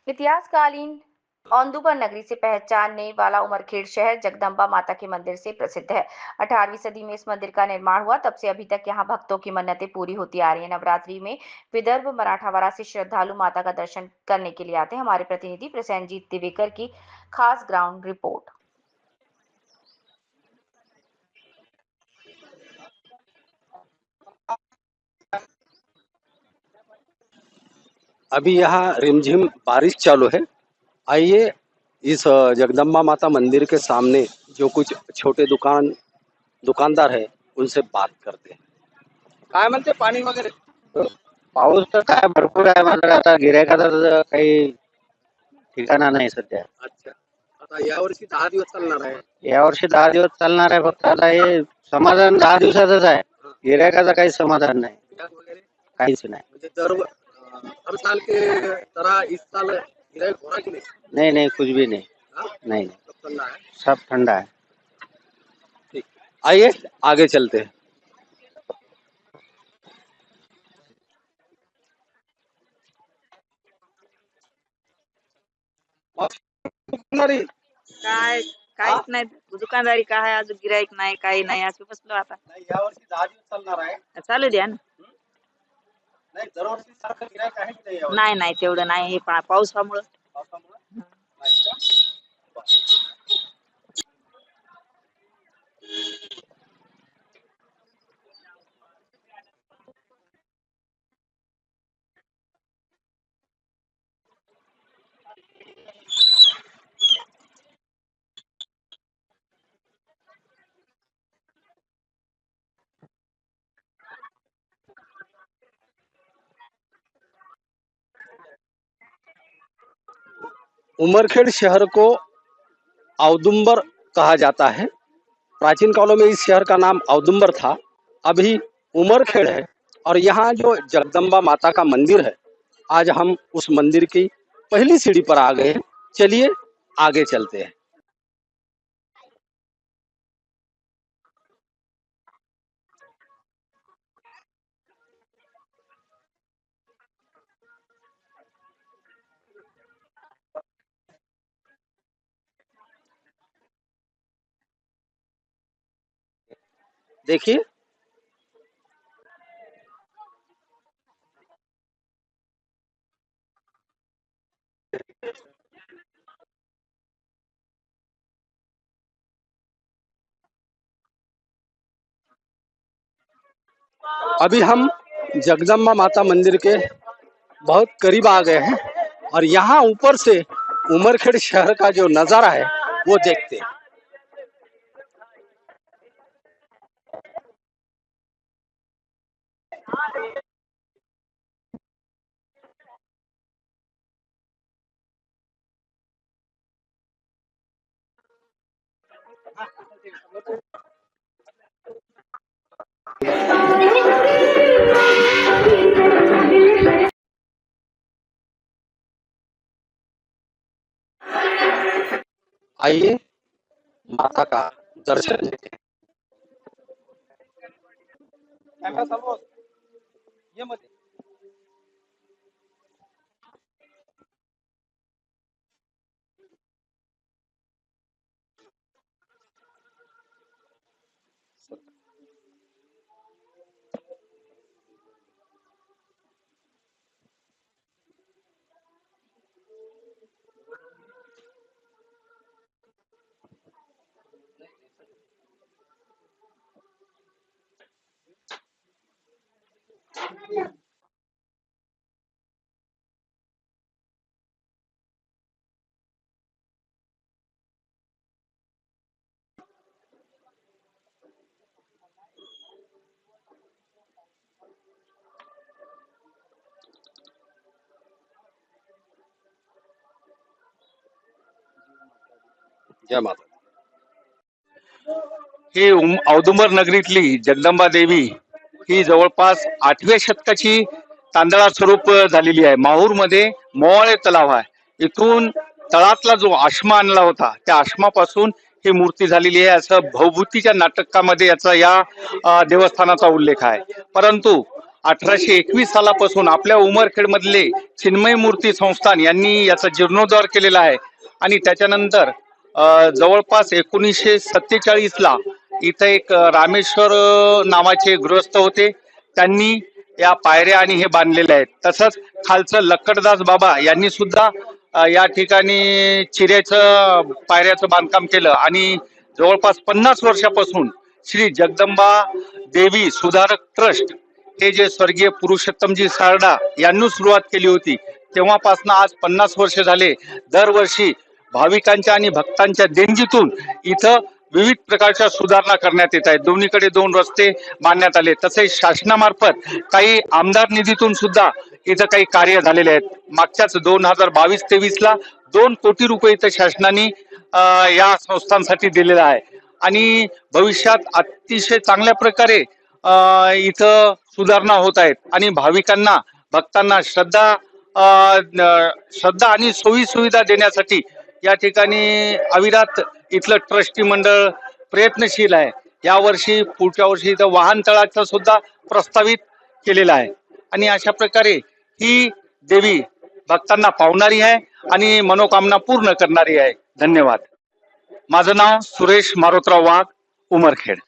इतिहासकालीन औदुंबर नगरी से पहचानने वाला उमरखेड़ शहर जगदम्बा माता के मंदिर से प्रसिद्ध है। 18वीं सदी में इस मंदिर का निर्माण हुआ। तब से अभी तक यहाँ भक्तों की मन्नतें पूरी होती आ रही है। नवरात्रि में विदर्भ मराठावाड़ा से श्रद्धालु माता का दर्शन करने के लिए आते हैं। हमारे प्रतिनिधि प्रसेनजीत दिवेकर की खास ग्राउंड रिपोर्ट। अभी यहाँ रिमझिम बारिश चालू है। आइए इस जगदम्बा माता मंदिर के सामने जो कुछ छोटे दुकानदार है उनसे बात करते हैं। काय म्हणते पाणी वगैरे? पाऊस तर काय भरपूर आहे, मात्र आता गिऱ्हाईकाचं काही ठिकाणा नाही सध्या. अच्छा, आता यावर्षी 10 दिवस चालणार आहे. यावर्षी 10 दिवस चालणार आहे. फक्त आता हे समाधान 10 दिवसाचंच आहे. गिऱ्हाईकाचं काही समाधान नाही, काहीच नाही. म्हणजे हर साल के तरह इस साल गिराईक हो रहा कि नहीं? नहीं नहीं, कुछ भी नहीं. नहीं, सब ठंडा है. ठीक, आइए आगे चलते हैं. काय काहीच नाही. दुकानदारी काय अजून गिराईक नाही, काही नाही. असं बसलो आता. यावर्षी 10 दिवस चालणार आहे. चालू द्या ना. नाही, दरवर्षी सारखं गिराईक आहे की नाही? नाही नाही, तेवढं नाही. हे पावसामुळं. उमरखेड़ शहर को औदुंबर कहा जाता है। प्राचीन कालों में इस शहर का नाम औदुंबर था, अभी उमरखेड़ है। और यहाँ जो जगदम्बा माता का मंदिर है, आज हम उस मंदिर की पहली सीढ़ी पर आ गए हैं। चलिए आगे चलते हैं। देखिए, अभी हम जगदम्बा माता मंदिर के बहुत करीब आ गए हैं और यहाँ ऊपर से उमरखेड़ शहर का जो नजारा है वो देखते हैं। आइए माता का दर्शन लेते हैं। जय माता। ही औदुंबर नगरीतली जगदंबा देवी ही जवळपास 8व्या शतकाची तांदळा स्वरूप झालेली आहे। माहूर मध्ये मोवाळे तलाव आहे। इथून तळातला जो आश्मा आणला होता त्या आश्मापासून ही मूर्ती झालेली आहे असं भवभूतीच्या नाटकामध्ये याचा या देवस्थानाचा उल्लेख आहे. परंतु 1821 सालापासून आपल्या उमरखेड मधले चिन्मय मूर्ती संस्थान यांनी याचा जीर्णोद्धार केलेला आहे आणि त्याच्यानंतर जवळपास 1947 ला इथं एक रामेश्वर नावाचे गृहस्थ होते, त्यांनी या पायऱ्या आणि हे बांधलेले आहेत. तसंच खालचं लक्कडदास बाबा यांनी सुद्धा या ठिकाणी चिऱ्याचं पायऱ्याचं बांधकाम केलं आणि जवळपास 50 वर्षापासून श्री जगदंबा देवी सुधारक ट्रस्ट हे जे स्वर्गीय पुरुषोत्तमजी सारडा यांनी सुरुवात केली होती, तेव्हापासून आज 50 वर्ष झाले दरवर्षी भाविकांच्या आणि भक्तांच्या देणगीतून इथं विविध प्रकारच्या सुधारणा करण्यात येत आहेत. दोन्हीकडे 2 रस्ते बांधण्यात आले. तसेच शासनामार्फत काही आमदार निधीतून सुद्धा इथं काही कार्य झालेले आहेत. मागच्याच 2022-23 ला 2 कोटी रुपये इथं शासनाने या संस्थांसाठी दिलेला आहे आणि भविष्यात अतिशय चांगल्या प्रकारे इथं सुधारणा होत आहेत आणि भाविकांना भक्तांना श्रद्धा आणि सोयी सुविधा देण्यासाठी या ठिकाणी अविरत इथलं ट्रस्टी मंडळ प्रयत्नशील आहे. यावर्षी पुढच्या वर्षी इथं वाहनतळाचं सुद्धा प्रस्तावित केलेलं आहे आणि अशा प्रकारे ही देवी भक्तांना पावणारी आहे आणि मनोकामना पूर्ण करणारी आहे. धन्यवाद. माझं नाव सुरेश मारोतराव वाघ, उमरखेड.